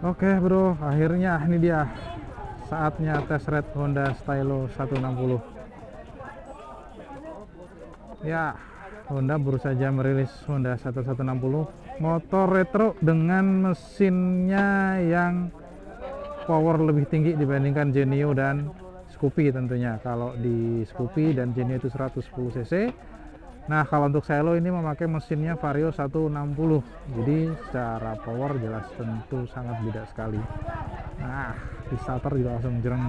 Oke bro, akhirnya ini dia saatnya tes ride Honda Stylo 160. Ya, Honda baru saja merilis Honda 1160, motor retro dengan mesinnya yang power lebih tinggi dibandingkan Genio dan Scoopy tentunya. Kalau di Scoopy dan Genio itu 110 cc. Nah, kalau untuk Stylo ini memakai mesinnya Vario 160. Jadi secara power jelas tentu sangat beda sekali. Nah, di starter juga langsung jereng.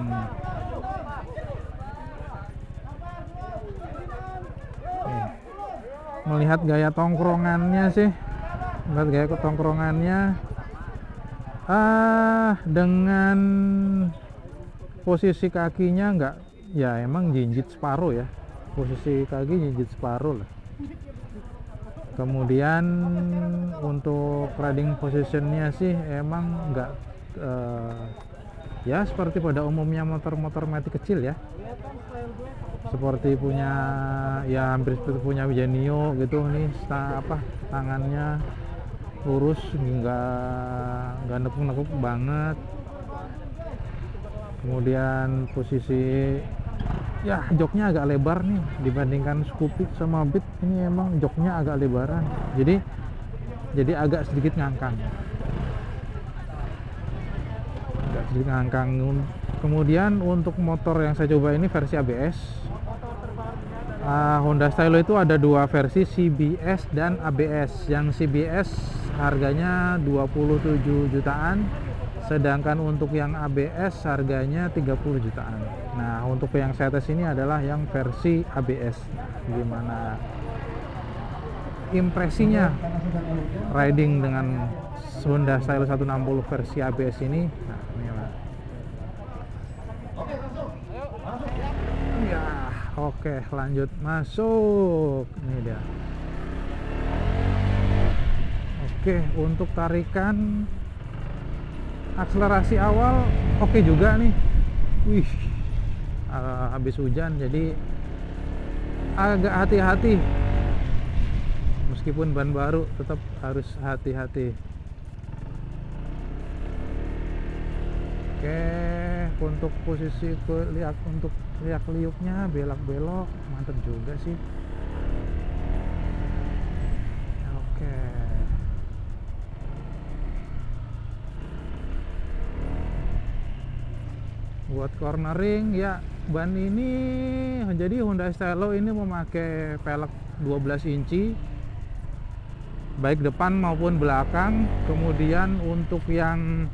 Melihat gaya tongkrongannya sih, dengan posisi kakinya enggak, ya emang jinjit separuh ya, posisi kaki jinjit separuh lah. Kemudian untuk riding positionnya sih emang enggak ya seperti pada umumnya motor-motor matic kecil ya, seperti punya ya hampir seperti punya Genio gitu nih. Tangannya lurus, nggak nekuk-nekuk banget. Kemudian posisi ya joknya agak lebar nih dibandingkan Scoopy sama Beat. Ini emang joknya agak lebaran, jadi agak sedikit ngangkang. Kemudian untuk motor yang saya coba ini versi ABS. Honda Stylo itu ada dua versi, CBS dan ABS. Yang CBS harganya 27 jutaan, sedangkan untuk yang ABS harganya 30 jutaan. Nah, untuk yang saya tes ini adalah yang versi ABS. Gimana impresinya riding dengan Honda Stylo 160 versi ABS ini? Nah, inilah. Ya, oke, lanjut masuk. Ini dia. Oke, untuk tarikan akselerasi awal oke juga nih. Wih, habis hujan jadi agak hati-hati. Meskipun ban baru tetap harus hati-hati. Oke, untuk posisi untuk liuk-liuknya belok-belok mantap juga sih. Oke. Buat cornering ya, ban ini jadi Honda Stylo ini memakai velg 12 inci baik depan maupun belakang. Kemudian untuk yang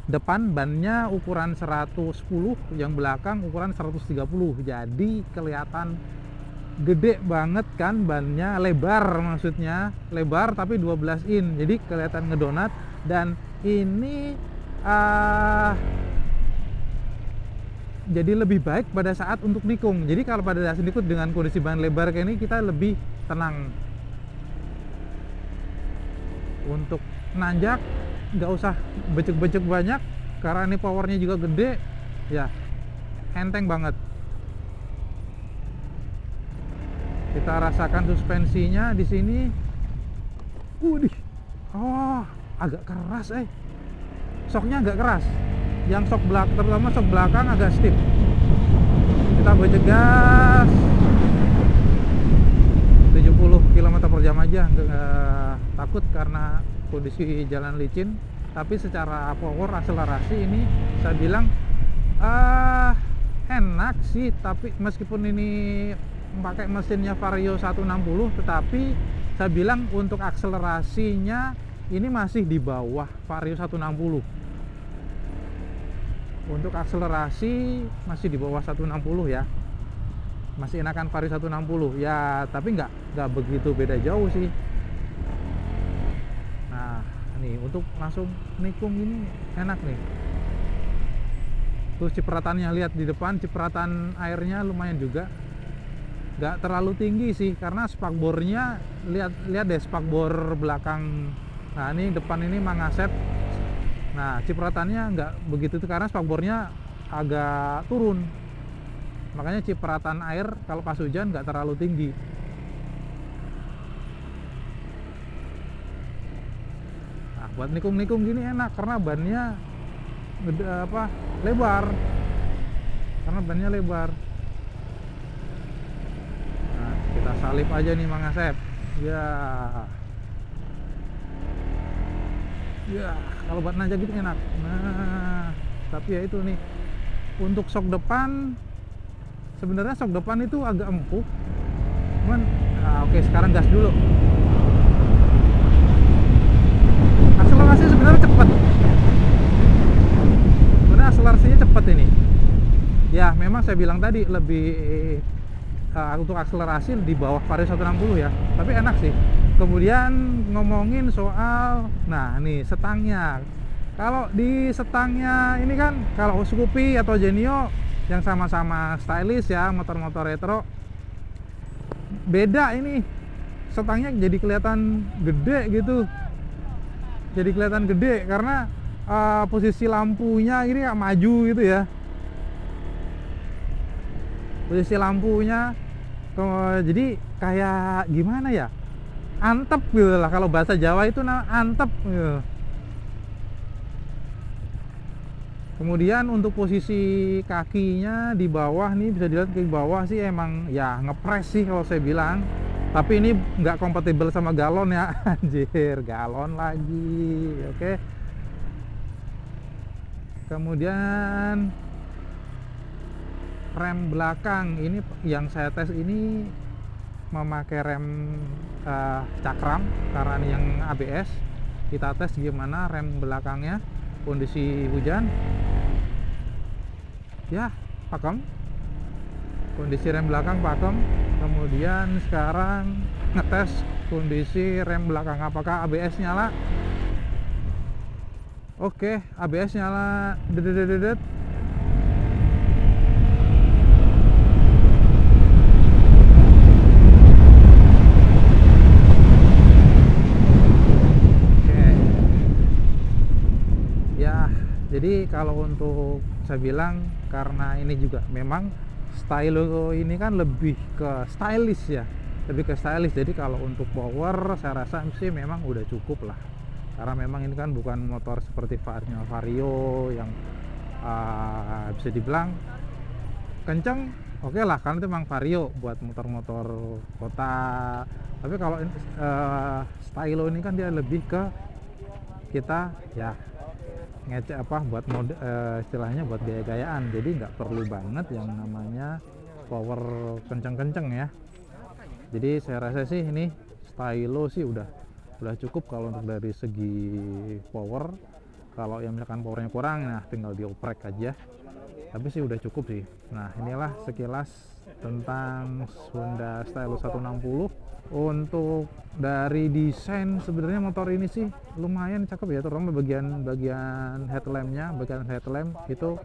depan bannya ukuran 110, yang belakang ukuran 130. Jadi kelihatan gede banget kan bannya, lebar, maksudnya lebar tapi 12 in. Jadi kelihatan ngedonat. Dan ini jadi lebih baik pada saat untuk nikung. Jadi kalau pada saat nikung dengan kondisi ban lebar kayak ini kita lebih tenang. Untuk nanjak nggak usah becek-becek banyak karena ini powernya juga gede ya, enteng banget. Kita rasakan suspensinya di sini. Agak keras Shocknya agak keras. Yang shock belakang, terutama shock belakang agak stiff. Kita becek gas 70 km/jam aja, nggak takut karena kondisi jalan licin. Tapi secara power akselerasi ini saya bilang enak sih. Tapi meskipun ini pakai mesinnya Vario 160, tetapi saya bilang untuk akselerasinya ini masih di bawah Vario 160. Untuk akselerasi masih di bawah 160 ya, masih enakan Vario 160 ya, tapi nggak begitu beda jauh sih. Nah, nih untuk langsung nikung ini enak nih. Terus cipratannya, lihat di depan cipratan airnya lumayan juga, nggak terlalu tinggi sih karena spakbornya, lihat deh spakbor belakang. Nah, ini depan ini mangasep. Nah, cipratannya nggak begitu tuh karena spakbornya agak turun. Makanya cipratan air kalau pas hujan nggak terlalu tinggi. Nah, buat nikung-nikung gini enak karena bannya lebar. Karena bannya lebar. Nah, kita salip aja nih Mang Asep. Ya. Ya, kalau buat nanjak gitu enak. Nah, tapi ya itu nih. Untuk sok depan sebenarnya sok depan itu agak empuk. Cuman oke, sekarang gas dulu. Akselerasi sebenarnya cepat. Sebenarnya akselerasinya cepat ini. Ya, memang saya bilang tadi lebih untuk akselerasi di bawah Vario 160 ya. Tapi enak sih. Kemudian ngomongin soal, nah nih setangnya. Kalau di setangnya ini kan, kalau Scoopy atau Genio yang sama-sama stylish ya, motor-motor retro, beda ini. Setangnya jadi kelihatan gede gitu. Jadi kelihatan gede karena posisi lampunya ini maju gitu ya. Posisi lampunya jadi kayak gimana ya? Antep gitu lah, kalau bahasa Jawa itu antep gitu. Kemudian untuk posisi kakinya di bawah nih, bisa dilihat ke bawah sih emang ya ngepres sih kalau saya bilang. Tapi ini nggak kompatibel sama galon ya. Anjir, galon lagi. Oke. Kemudian rem belakang ini yang saya tes ini memakai rem cakram karena ini yang ABS. Kita tes gimana rem belakangnya kondisi hujan. Ya, pakem. Kondisi rem belakang pakem. Kemudian sekarang ngetes kondisi rem belakang, apakah ABS nyala. Oke, ABS nyala. Dedet. Jadi kalau untuk saya bilang, karena ini juga memang stylo ini kan lebih ke stylish ya, lebih ke stylish. Jadi kalau untuk power saya rasa sih memang udah cukup lah, karena memang ini kan bukan motor seperti Vario yang bisa dibilang kenceng. Oke lah, kan itu memang Vario buat motor-motor kota. Tapi kalau stylo ini kan dia lebih ke kita ya ngecek buat mode, istilahnya buat gaya-gayaan. Jadi nggak perlu banget yang namanya power kenceng-kenceng ya. Jadi saya rasa sih ini stylo sih udah cukup kalau untuk dari segi power. Kalau yang misalkan powernya kurang, nah tinggal dioprek aja. Tapi sih udah cukup sih. Nah, inilah sekilas tentang Honda Stylo 160. Untuk dari desain sebenarnya motor ini sih lumayan cakep ya, terutama bagian headlampnya. Bagian headlamp itu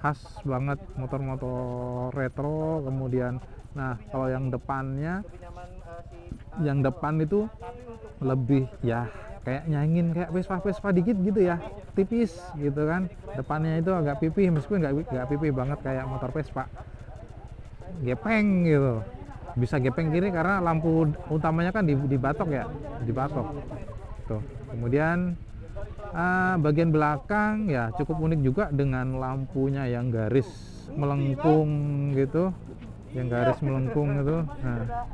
khas banget motor-motor retro. Kemudian nah kalau yang depannya, yang depan itu lebih ya kayak nyaingin kayak Vespa dikit gitu ya, tipis gitu kan. Depannya itu agak pipih, meskipun nggak pipih banget kayak motor Vespa, gepeng gitu. Bisa gepeng kiri karena lampu utamanya kan dibatok ya, dibatok tuh. Kemudian bagian belakang ya cukup unik juga dengan lampunya yang garis melengkung gitu, yang garis melengkung gitu. Nah,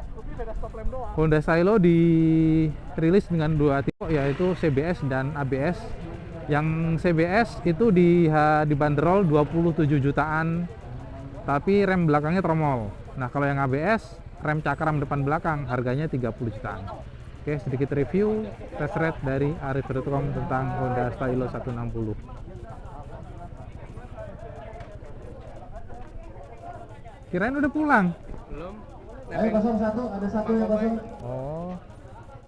Honda Stylo dirilis dengan dua tipe, yaitu CBS dan ABS. Yang CBS itu dibanderol 27 jutaan, tapi rem belakangnya tromol. Nah, kalau yang ABS, rem cakram depan belakang, harganya 30 jutaan. Oke, sedikit review test ride dari Arif.com tentang Honda Stylo 160. Kirain udah pulang. Belum. Ayo 01, ada satu yang kosong. Oh.